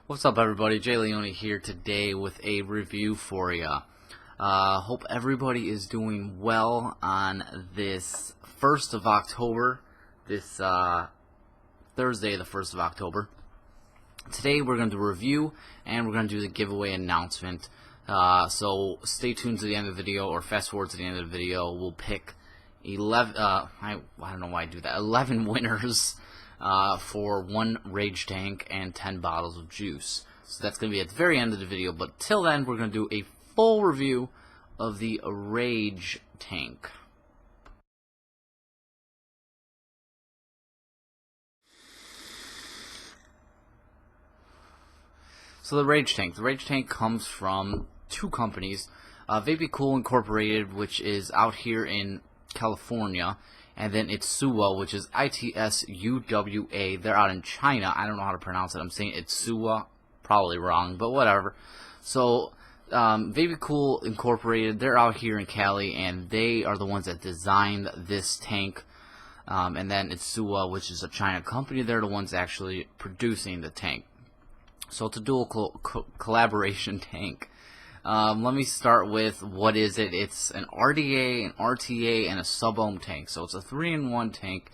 What's up, everybody? Leone here today with a review for you. Hope everybody is doing well on this 1st of October, this Thursday, the 1st of October. Today we're going to review and we're going to do the giveaway announcement. So stay tuned to the end of the video, or fast forward to the end of the video. We'll pick 11. I don't know why I do that. 11 winners. For 1 Rage tank and 10 bottles of juice. So that's going to be at the very end of the video, but till then we're going to do a full review of the Rage tank. So the Rage tank comes from 2 companies, Vapey Cool Incorporated, which is out here in California, and then it's Itsuwa, which is Itsuwa. They're out in China. I don't know how to pronounce it. I'm saying Itsuwa, probably wrong, but whatever. So Vapey Cool Incorporated, they're out here in Cali, and they are the ones that designed this tank. And then Itsuwa, which is a China company, they're the ones actually producing the tank. So it's a dual collaboration tank. Let me start with what is it. It's an RDA, an RTA, and a sub-ohm tank. So it's a 3-in-1 tank.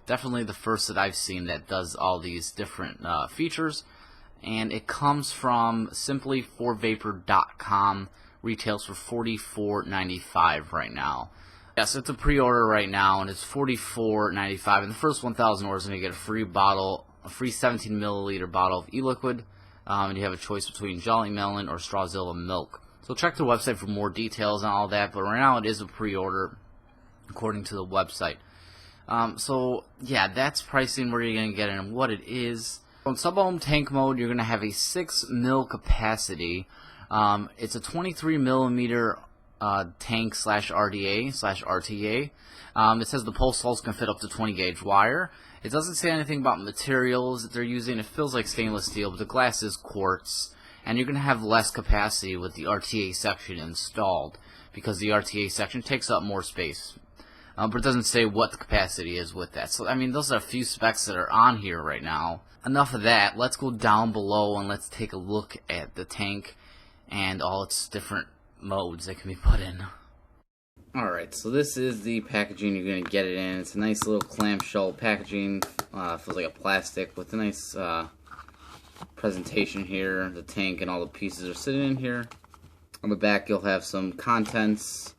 Definitely the first that I've seen that does all these different features. And it comes from simply4vapor.com. Retails for $44.95 right now. Yes, it's a pre-order right now, and it's $44.95. And the first 1,000 orders are going to get a free bottle, a free 17 milliliter bottle of e-liquid. And you have a choice between Jolly Melon or Strawzilla milk. So check the website for more details on all that, but right now it is a pre-order according to the website. So yeah, that's pricing, where you're going to get it, and what it is. In sub-ohm tank mode, you're going to have a 6 mil capacity. It's a 23 millimeter tank slash RDA slash RTA. It says the pulse holes can fit up to 20 gauge wire. It doesn't say anything about materials that they're using. It feels like stainless steel, but the glass is quartz. And you're going to have less capacity with the RTA section installed, because the RTA section takes up more space. But it doesn't say what the capacity is with that. So, I mean, those are a few specs that are on here right now. Enough of that. Let's go down below and let's take a look at the tank and all its different modes that can be put in. Alright, so this is the packaging you're going to get it in. It's a nice little clamshell packaging. Feels like a plastic with a nice presentation here. The tank and all the pieces are sitting in here. On the back you'll have some contents.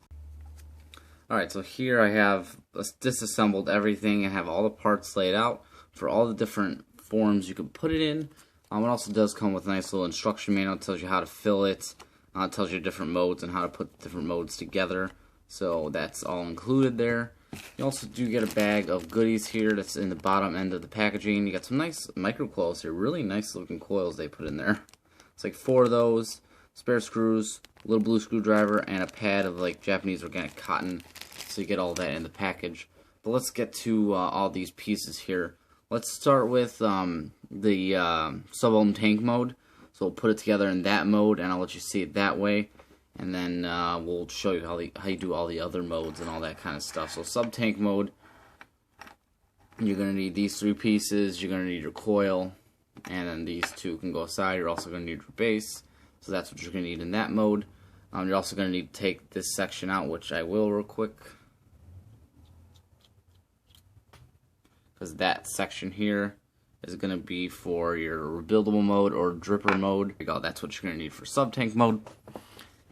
Alright, so here I have disassembled everything and have all the parts laid out for all the different forms you can put it in. It also does come with a nice little instruction manual. It tells you how to fill it. It tells you different modes and how to put different modes together. So that's all included there. You also do get a bag of goodies here that's in the bottom end of the packaging. You got some nice micro coils here, really nice looking coils they put in there. It's like 4 of those, spare screws, a little blue screwdriver, and a pad of like Japanese organic cotton. So you get all that in the package. But let's get to all these pieces here. Let's start with the sub-ohm tank mode. So we'll put it together in that mode, and I'll let you see it that way. And then we'll show you how you do all the other modes and all that kind of stuff. So sub-tank mode, you're going to need these 3 pieces. You're going to need your coil, and then these 2 can go aside. You're also going to need your base. So that's what you're going to need in that mode. You're also going to need to take this section out, which I will real quick. Because that section here is going to be for your rebuildable mode or dripper mode. That's what you're going to need for sub-tank mode.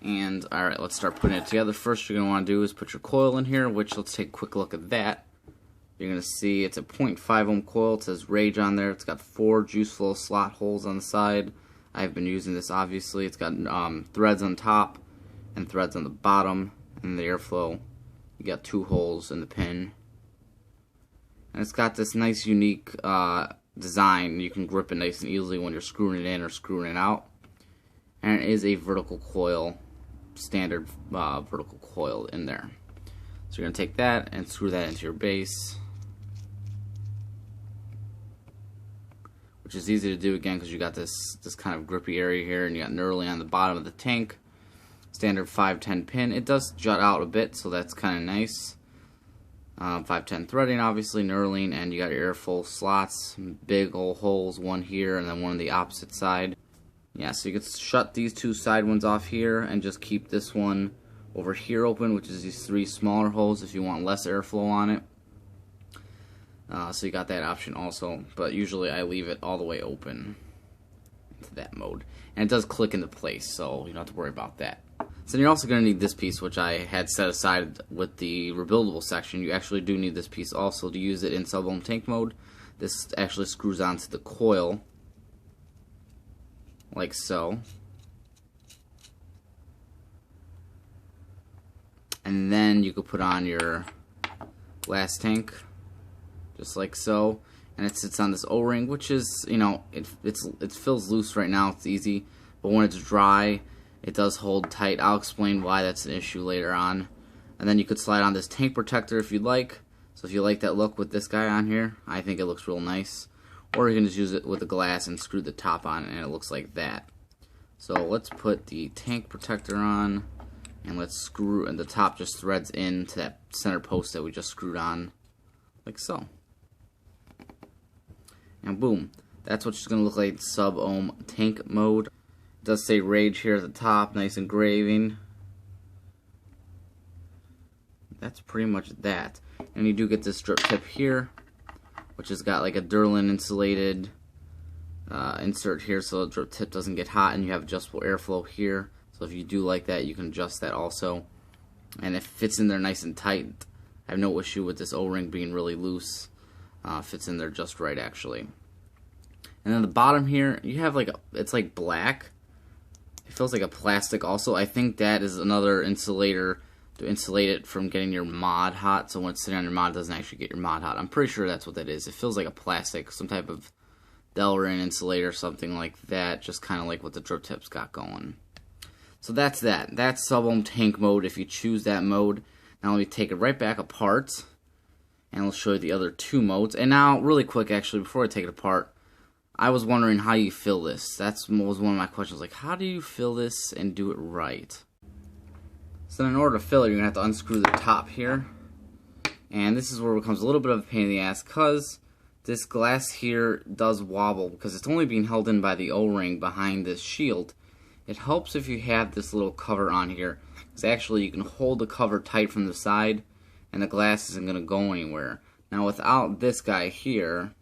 And alright, let's start putting it together. First you're going to want to do is put your coil in here, which let's take a quick look at that. You're going to see it's a 0.5 ohm coil. It says Rage on there. It's got 4 juice flow slot holes on the side. I've been using this, obviously. It's got threads on top and threads on the bottom. And the airflow, you got 2 holes in the pin. And it's got this nice unique design. You can grip it nice and easily when you're screwing it in or screwing it out. And it is a vertical coil, standard vertical coil in there. So you're going to take that and screw that into your base, which is easy to do again because you got this kind of grippy area here, and you got knurling on the bottom of the tank. Standard 510 pin. It does jut out a bit, so that's kind of nice. 510 threading, obviously, knurling, and you got your airflow slots, big old holes, one here and then one on the opposite side. Yeah, so you can shut these two side ones off here and just keep this one over here open, which is these three smaller holes if you want less airflow on it. So you got that option also, but usually I leave it all the way open to that mode. And it does click into place, so you don't have to worry about that. So then you're also going to need this piece, which I had set aside with the rebuildable section. You actually do need this piece also to use it in sub-ohm tank mode. This actually screws onto the coil, like so. And then you could put on your glass tank, just like so. And it sits on this O-ring, which is, you know, it feels loose right now, it's easy. But when it's dry, it does hold tight. I'll explain why that's an issue later on. And then you could slide on this tank protector if you'd like. So if you like that look with this guy on here, I think it looks real nice. Or you can just use it with the glass and screw the top on and it looks like that. So let's put the tank protector on, and let's screw, and the top just threads into that center post that we just screwed on, like so. And boom, that's what it's going to look like in sub-ohm tank mode. It does say Rage here at the top, nice engraving. That's pretty much that. And you do get this drip tip here, which has got like a Durlin insulated insert here so the drip tip doesn't get hot, and you have adjustable airflow here. So if you do like that, you can adjust that also. And it fits in there nice and tight. I have no issue with this O-ring being really loose. Fits in there just right actually. And then the bottom here, you have like it's like black. It feels like a plastic also. I think that is another insulator to insulate it from getting your mod hot, so when it's sitting on your mod, it doesn't actually get your mod hot. I'm pretty sure that's what that is. It feels like a plastic, some type of Delrin insulator, something like that, just kind of like what the drip tip's got going. So that's that. That's sub-ohm tank mode if you choose that mode. Now let me take it right back apart, and I'll show you the other two modes. And now, really quick actually, before I take it apart, I was wondering how you fill this. That was one of my questions, like how do you fill this and do it right? So in order to fill it, you're going to have to unscrew the top here. And this is where it becomes a little bit of a pain in the ass, because this glass here does wobble, because it's only being held in by the O-ring behind this shield. It helps if you have this little cover on here, because actually you can hold the cover tight from the side, and the glass isn't going to go anywhere. Now without this guy here,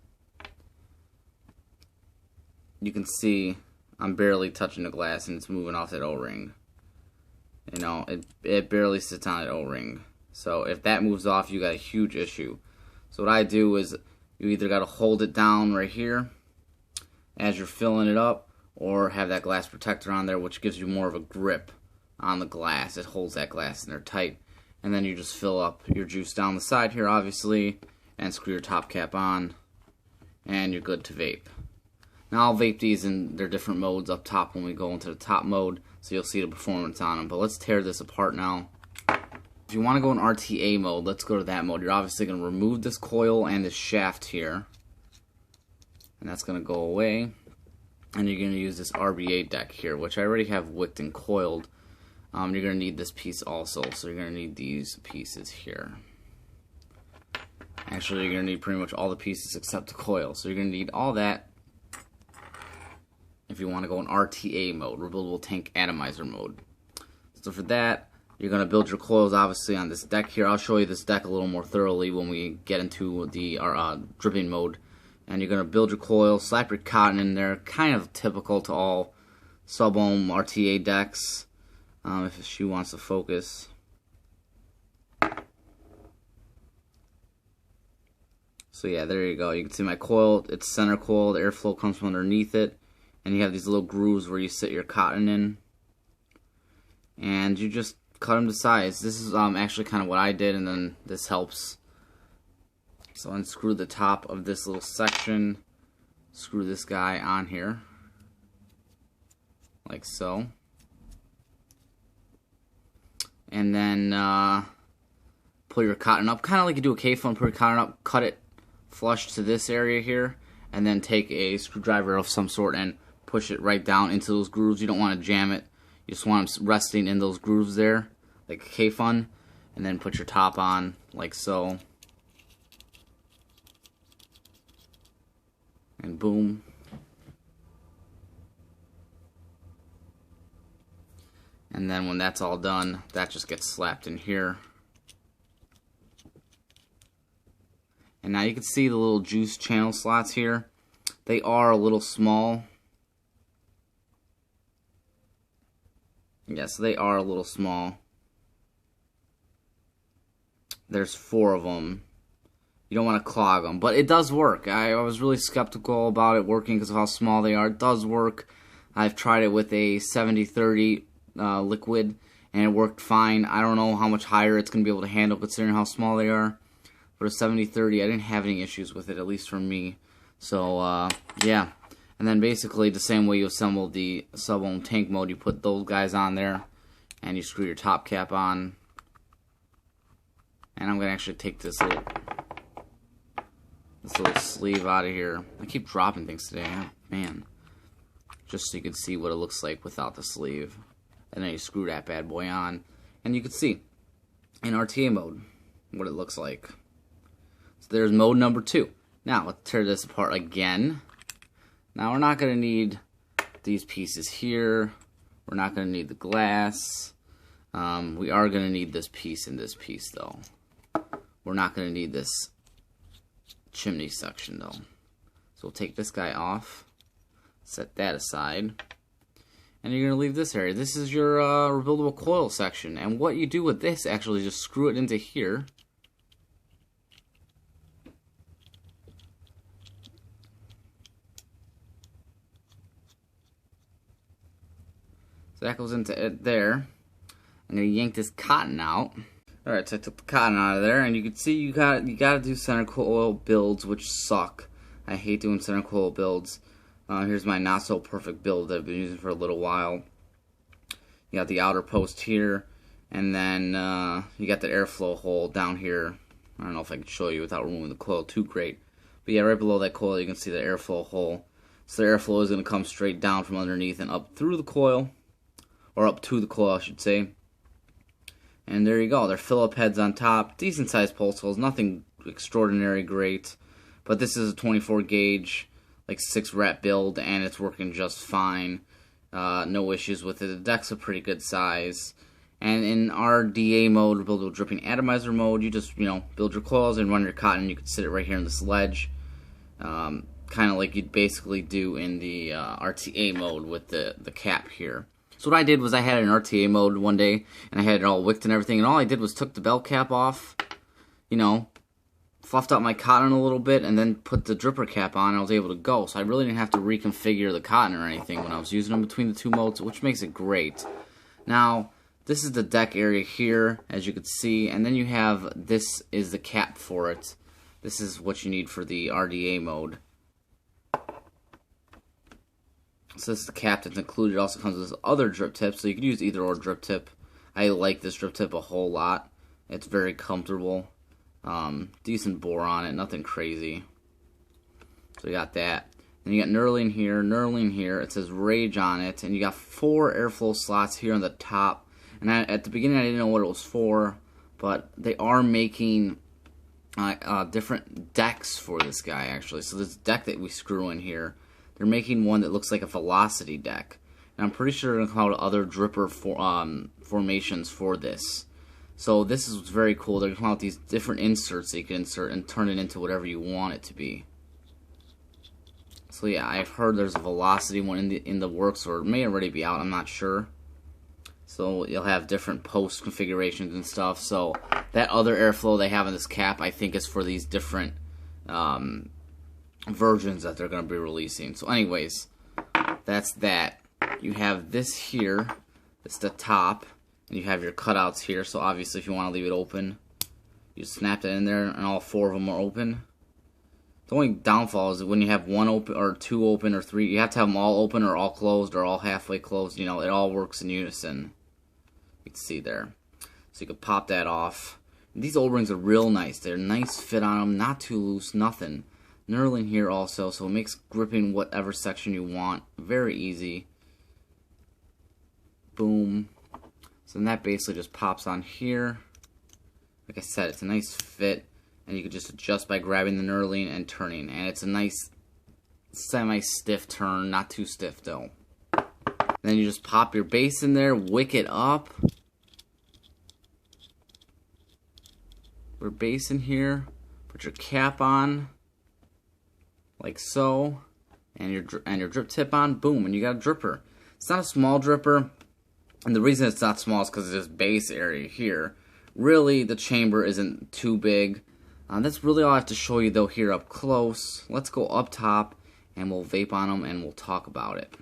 you can see I'm barely touching the glass and it's moving off that O-ring. You know, it barely sits on that O-ring. So if that moves off, you got a huge issue. So what I do is you either got to hold it down right here as you're filling it up, or have that glass protector on there, which gives you more of a grip on the glass. It holds that glass in there tight. And then you just fill up your juice down the side here, obviously, and screw your top cap on, and you're good to vape. Now I'll vape these in their different modes up top when we go into the top mode, so you'll see the performance on them. But let's tear this apart now. If you want to go in RTA mode, let's go to that mode. You're obviously going to remove this coil and this shaft here, and that's going to go away. And you're going to use this RBA deck here, which I already have wicked and coiled. You're going to need this piece also, so you're going to need these pieces here. Actually, you're going to need pretty much all the pieces except the coil, so you're going to need all that if you want to go in RTA mode, rebuildable tank atomizer mode. So for that, you're going to build your coils obviously on this deck here. I'll show you this deck a little more thoroughly when we get into the dripping mode. And you're going to build your coil, slap your cotton in there, kind of typical to all sub-ohm RTA decks, if she wants to focus. So yeah, there you go. You can see my coil, it's center coil, the airflow comes from underneath it, and you have these little grooves where you sit your cotton in. And you just cut them to size. This is actually kind of what I did, and then this helps. So unscrew the top of this little section, screw this guy on here, like so. And then pull your cotton up, kind of like you do a K-phone, pull your cotton up, cut it flush to this area here, and then take a screwdriver of some sort and push it right down into those grooves. You don't want to jam it, you just want them resting in those grooves there, like a K-phone, and then put your top on, like so. And boom. And then when that's all done, that just gets slapped in here. And now you can see the little juice channel slots here. They are a little small. Yes, they are a little small. There's 4 of them. You don't want to clog them, but it does work. I was really skeptical about it working because of how small they are. It does work. I've tried it with a 70-30 liquid, and it worked fine. I don't know how much higher it's going to be able to handle considering how small they are. For a 70-30, I didn't have any issues with it, at least for me. So, yeah. And then basically the same way you assemble the sub-ohm tank mode, you put those guys on there, and you screw your top cap on. And I'm going to actually take this little sleeve out of here. I keep dropping things today. Oh, man. Just so you can see what it looks like without the sleeve. And then you screw that bad boy on. And you can see in RTA mode what it looks like. So there's mode number 2. Now, let's tear this apart again. Now, we're not going to need these pieces here. We're not going to need the glass. We are going to need this piece and this piece, though. We're not going to need this chimney section, though. So we'll take this guy off. Set that aside. And you're going to leave this area. This is your rebuildable coil section. And what you do with this, actually, is just screw it into here. So that goes into it there. I'm going to yank this cotton out. Alright, so I took the cotton out of there, and you can see you got to do center coil builds, which suck. I hate doing center coil builds. Here's my not so perfect build that I've been using for a little while. You got the outer post here, and then you got the airflow hole down here. I don't know if I can show you without removing the coil too great. But yeah, right below that coil you can see the airflow hole. So the airflow is going to come straight down from underneath and up through the coil. Or up to the coil, I should say. And there you go. They're Phillip heads on top. Decent sized pulse holes. Nothing extraordinary great. But this is a 24 gauge, like 6 rep build, and it's working just fine. No issues with it. The deck's a pretty good size. And in RDA mode, rebuildable dripping atomizer mode, you just, build your coils and run your cotton. You can sit it right here in this ledge. Kind of like you'd basically do in the RTA mode with the cap here. So what I did was I had an RTA mode one day, and I had it all wicked and everything, and all I did was took the belt cap off, fluffed out my cotton a little bit, and then put the dripper cap on, and I was able to go. So I really didn't have to reconfigure the cotton or anything when I was using them between the 2 modes, which makes it great. Now, this is the deck area here, as you can see, and then you have, this is the cap for it. This is what you need for the RDA mode. So this is the cap that's included. It also comes with this other drip tip, so you can use either or drip tip. I like this drip tip a whole lot. It's very comfortable. Decent bore on it, nothing crazy. So you got that. Then you got knurling here. It says Rage on it, and you got 4 airflow slots here on the top. And at the beginning, I didn't know what it was for, but they are making different decks for this guy, actually. So this deck that we screw in here, they're making one that looks like a velocity deck. And I'm pretty sure they're going to come out with other dripper formations for this. So this is very cool. They're going to come out with these different inserts that you can insert and turn it into whatever you want it to be. So yeah, I've heard there's a velocity one in the works, or it may already be out, I'm not sure. So you'll have different post configurations and stuff. So that other airflow they have in this cap, I think, is for these different versions that they're going to be releasing. So anyways, that's that. You have this here. It's the top. And you have your cutouts here. So obviously if you want to leave it open, you snap that in there and all 4 of them are open. The only downfall is that when you have 1 open or 2 open or 3, you have to have them all open or all closed or all halfway closed. It all works in unison. You can see there. So you can pop that off. And these O-rings are real nice. They're nice fit on them, not too loose, nothing. Knurling here also, so it makes gripping whatever section you want very easy. Boom. So then that basically just pops on here. Like I said, it's a nice fit, and you can just adjust by grabbing the knurling and turning. And it's a nice semi-stiff turn, not too stiff though. Then you just pop your base in there, wick it up. Put your base in here, put your cap on, like so, and your drip tip on, boom, and you got a dripper. It's not a small dripper, and the reason it's not small is because of this base area here. Really, the chamber isn't too big. That's really all I have to show you though here up close. Let's go up top, and we'll vape on them, and we'll talk about it.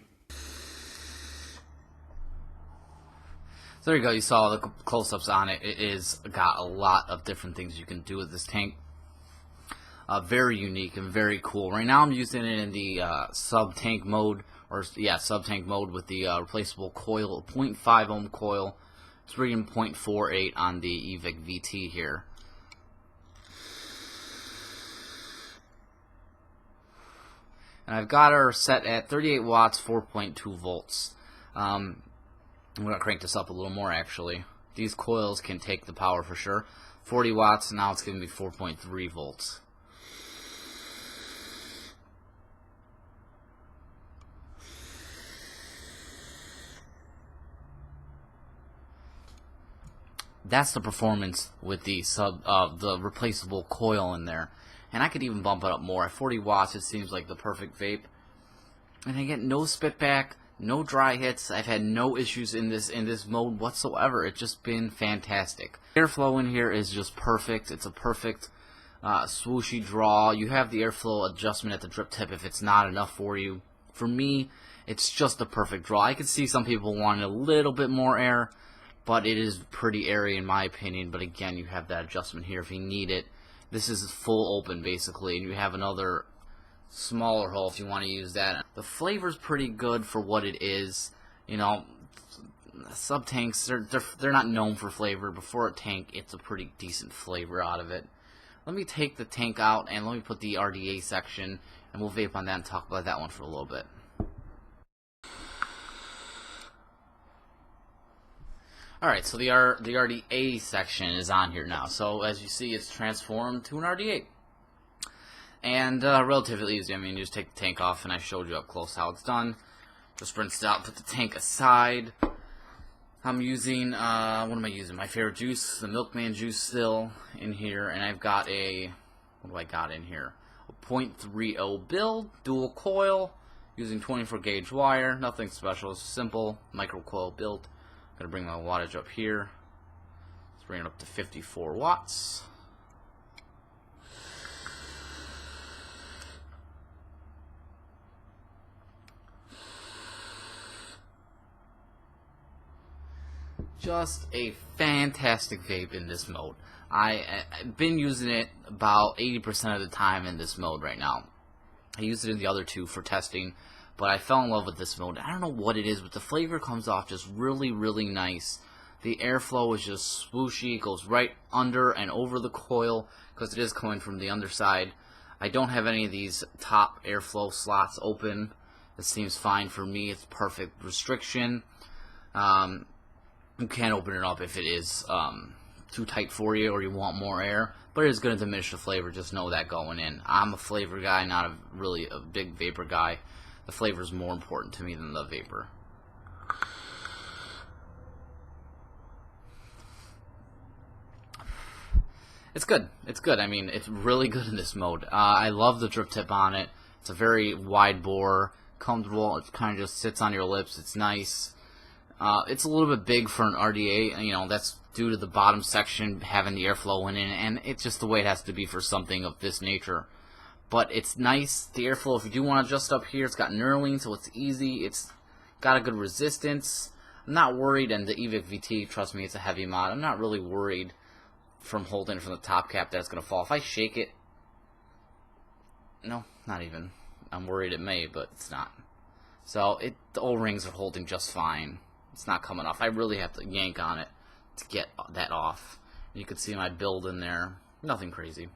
So there you go, you saw the close-ups on it. It is got a lot of different things you can do with this tank. Very unique and very cool. Right now I'm using it in the sub-tank mode, sub-tank mode with the replaceable coil, 0.5 ohm coil. It's reading 0.48 on the EVIC VT here. And I've got her set at 38 watts, 4.2 volts. I'm going to crank this up a little more actually. These coils can take the power for sure. 40 watts, now it's giving me 4.3 volts. That's the performance with the the replaceable coil in there. And I could even bump it up more. At 40 watts, it seems like the perfect vape. And I get no spit back. No dry hits. I've had no issues in this mode whatsoever. It's just been fantastic. Airflow in here is just perfect. It's a perfect swooshy draw. You have the airflow adjustment at the drip tip if it's not enough for you. For me, it's just a perfect draw. I could see some people wanting a little bit more air, but it is pretty airy in my opinion. But again, you have that adjustment here if you need it. This is full open basically, and you have another smaller hole if you want to use that. The flavor's pretty good for what it is. You know, sub tanks they're not known for flavor, but for a tank it's a pretty decent flavor out of it. Let me take the tank out and let me put the RDA section, and we'll vape on that and talk about that one for a little bit. Alright, so the RDA section is on here now. So as you see, it's transformed to an RD8. And relatively easy. I mean, you just take the tank off, and I showed you up close how it's done. Just rinse it out, put the tank aside. I'm using, what am I using? My favorite juice, the Milkman juice still in here. And I've got a, what do I got in here? A 0.30 build, dual coil, using 24 gauge wire. Nothing special, it's a simple micro coil build. I'm going to bring my wattage up here. Let's bring it up to 54 watts. Just a fantastic vape in this mode. I've been using it about 80% of the time in this mode right now. I used it in the other two for testing, but I fell in love with this mode. I don't know what it is, but the flavor comes off just really, really nice. The airflow is just swooshy. It goes right under and over the coil because it is coming from the underside. I don't have any of these top airflow slots open. This seems fine for me. It's perfect restriction. You can't open it up if it is too tight for you or you want more air, but it is going to diminish the flavor. Just know that going in. I'm a flavor guy, not really a big vapor guy. The flavor is more important to me than the vapor. It's good. It's good. I mean, it's really good in this mode. I love the drip tip on it. It's a very wide bore, comfortable. It kind of just sits on your lips. It's nice. It's a little bit big for an RDA, you know, that's due to the bottom section having the airflow in it, and it's just the way it has to be for something of this nature. But it's nice, the airflow, if you do want to adjust up here, it's got knurling, so it's easy, it's got a good resistance. I'm not worried, and the EVIC VT, trust me, it's a heavy mod, I'm not really worried from holding it from the top cap that it's going to fall. If I shake it, no, not even. I'm worried it may, but it's not. So, the O-rings are holding just fine. It's not coming off. I really have to yank on it to get that off. You can see my build in there. Nothing crazy.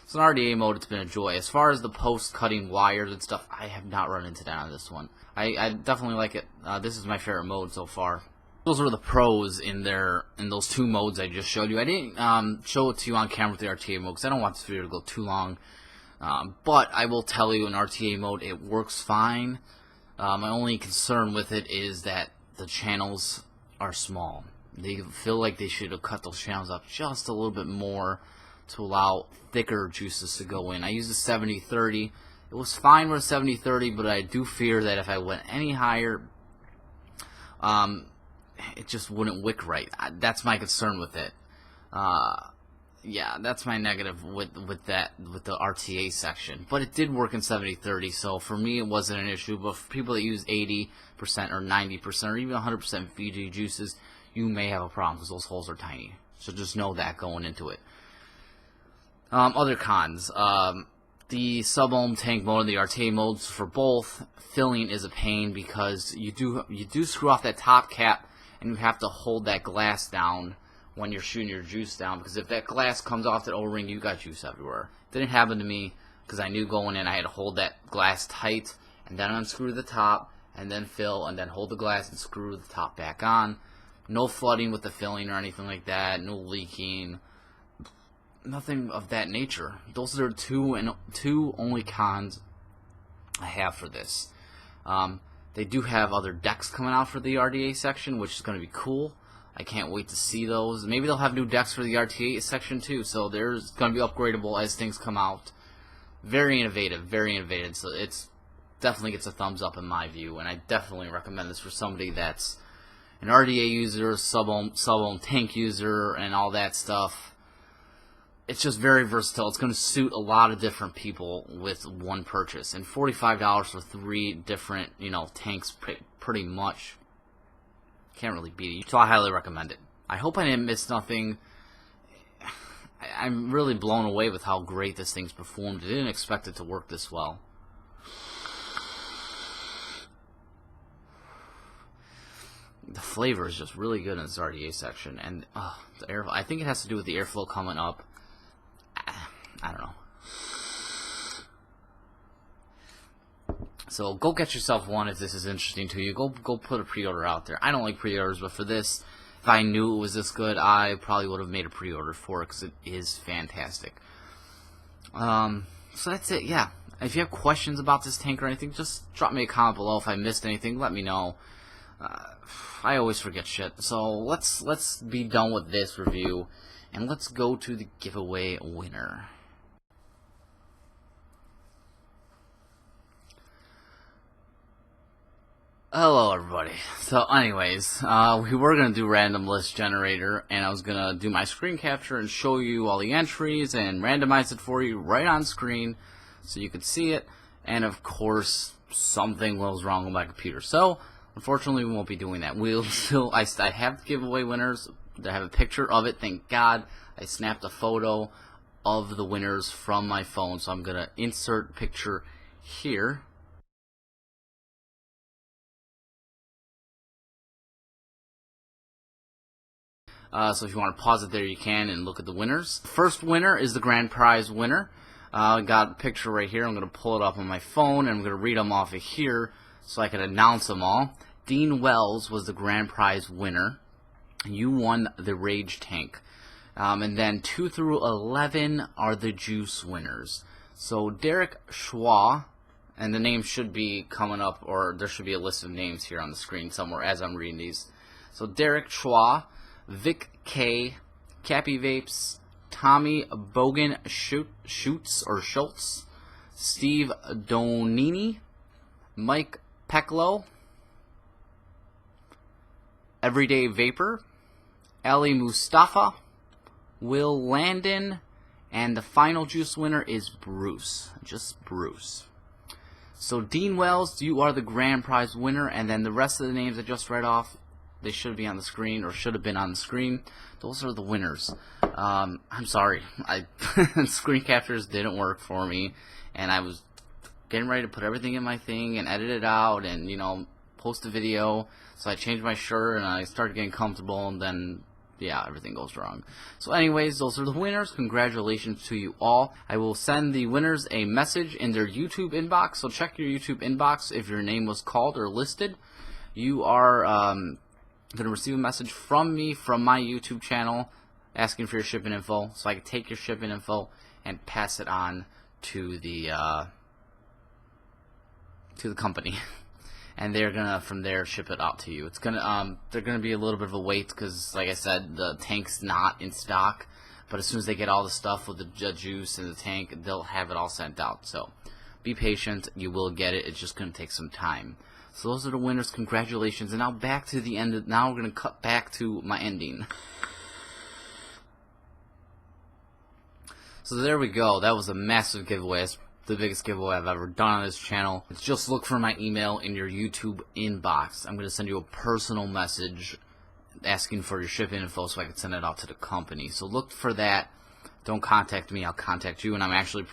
So in RDA mode, it's been a joy. As far as the post-cutting wires and stuff, I have not run into that on this one. I definitely like it. This is my favorite mode so far. Those are the pros in those two modes I just showed you. I didn't show it to you on camera with the RTA mode because I don't want this video to go too long. But I will tell you, in RTA mode, it works fine. My only concern with it is that the channels are small. They feel like they should have cut those channels up just a little bit more to allow thicker juices to go in. I used a 70-30. It was fine with a 70-30, but I do fear that if I went any higher, it just wouldn't wick right. That's my concern with it. Yeah, that's my negative with the RTA section. But it did work in 70-30, so for me it wasn't an issue. But for people that use 80% or 90% or even 100% VG juices, you may have a problem because those holes are tiny. So just know that going into it. Other cons. The sub-ohm tank mode and the RTA modes for both, filling is a pain because you do screw off that top cap and you have to hold that glass down when you're shooting your juice down, because if that glass comes off that O-ring, you got juice everywhere. It didn't happen to me because I knew going in I had to hold that glass tight and then unscrew the top and then fill and then hold the glass and screw the top back on. No flooding with the filling or anything like that, no leaking, nothing of that nature. Those are two only cons I have for this. They do have other decks coming out for the RDA section, which is going to be cool. I can't wait to see those. Maybe they'll have new decks for the RTA section too, so there's going to be upgradable as things come out. Very innovative, very innovative. So it's definitely gets a thumbs up in my view, and I definitely recommend this for somebody that's an RDA user, sub-ohm tank user, and all that stuff. It's just very versatile. It's going to suit a lot of different people with one purchase, and $45 for 3 different, tanks, pretty much. Can't really beat it. So I highly recommend it. I hope I didn't miss nothing. I'm really blown away with how great this thing's performed. I didn't expect it to work this well. The flavor is just really good in this RDA section, and the air. I think it has to do with the airflow coming up. I don't know. So go get yourself one if this is interesting to you. Go put a pre-order out there. I don't like pre-orders, but for this, if I knew it was this good, I probably would have made a pre-order for it because it is fantastic. So that's it. Yeah. If you have questions about this tank or anything, just drop me a comment below. If I missed anything, let me know. I always forget shit. So let's be done with this review, and let's go to the giveaway winner. Hello everybody. So anyways, we were going to do random list generator, and I was going to do my screen capture and show you all the entries and randomize it for you right on screen so you could see it, and of course something was wrong with my computer. So unfortunately we won't be doing that. We'll still, I have giveaway winners. I have a picture of it, thank God. I snapped a photo of the winners from my phone, so I'm going to insert picture here. So if you want to pause it there, you can, and look at the winners. The first winner is the grand prize winner. I got a picture right here. I'm going to pull it up on my phone, and I'm going to read them off of here so I can announce them all. Dean Wells was the grand prize winner. You won the Rage Tank. And then 2 through 11 are the juice winners. So Derek Schwa, and the name should be coming up, or there should be a list of names here on the screen somewhere as I'm reading these. So Derek Schwa, Vic K, Cappy Vapes, Tommy Bogan Schultz, Steve Donini, Mike Peklo, Everyday Vapor, Ali Mustafa, Will Landon, and the final juice winner is Bruce. Just Bruce. So Dean Wells, you are the grand prize winner, and then the rest of the names I just read off, they should be on the screen, or should have been on the screen. Those are the winners. I'm sorry. Screen captures didn't work for me, and I was getting ready to put everything in my thing and edit it out and, post a video. So I changed my shirt, and I started getting comfortable, and then, yeah, everything goes wrong. So anyways, those are the winners. Congratulations to you all. I will send the winners a message in their YouTube inbox, so check your YouTube inbox if your name was called or listed. You are going to receive a message from me from my YouTube channel asking for your shipping info, so I can take your shipping info and pass it on to the company, and they're gonna from there ship it out to you. It's gonna they're gonna be a little bit of a wait because, like I said, the tank's not in stock. But as soon as they get all the stuff with the juice and the tank, they'll have it all sent out. So be patient, you will get it. It's just gonna take some time. So those are the winners. Congratulations. And now back to the end. Now we're gonna cut back to my ending. So there we go. That was a massive giveaway. It's the biggest giveaway I've ever done on this channel. It's just look for my email in your YouTube inbox. I'm going to send you a personal message asking for your shipping info so I can send it out to the company. So look for that. Don't contact me. I'll contact you. And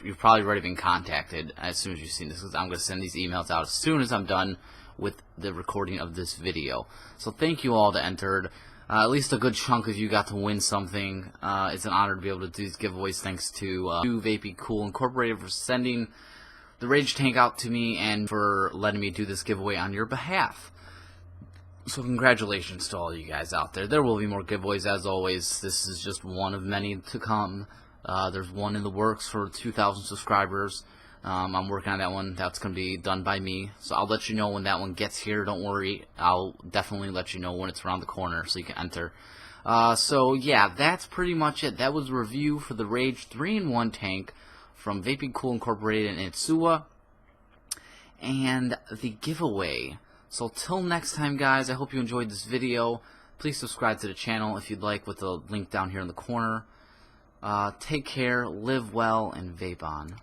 you've probably already been contacted as soon as you've seen this, because I'm going to send these emails out as soon as I'm done with the recording of this video. So thank you all that entered. At least a good chunk of you got to win something. It's an honor to be able to do these giveaways. Thanks to Vapey Cool Incorporated for sending the Rage Tank out to me and for letting me do this giveaway on your behalf. So congratulations to all you guys out there. There will be more giveaways as always. This is just one of many to come. There's one in the works for 2,000 subscribers. I'm working on that one. That's going to be done by me. So I'll let you know when that one gets here. Don't worry. I'll definitely let you know when it's around the corner so you can enter. So yeah, that's pretty much it. That was a review for the Rage 3-in-1 tank from Vaping Cool Incorporated in Itsuwa. And the giveaway. So till next time, guys, I hope you enjoyed this video. Please subscribe to the channel if you'd like with the link down here in the corner. Take care, live well, and vape on.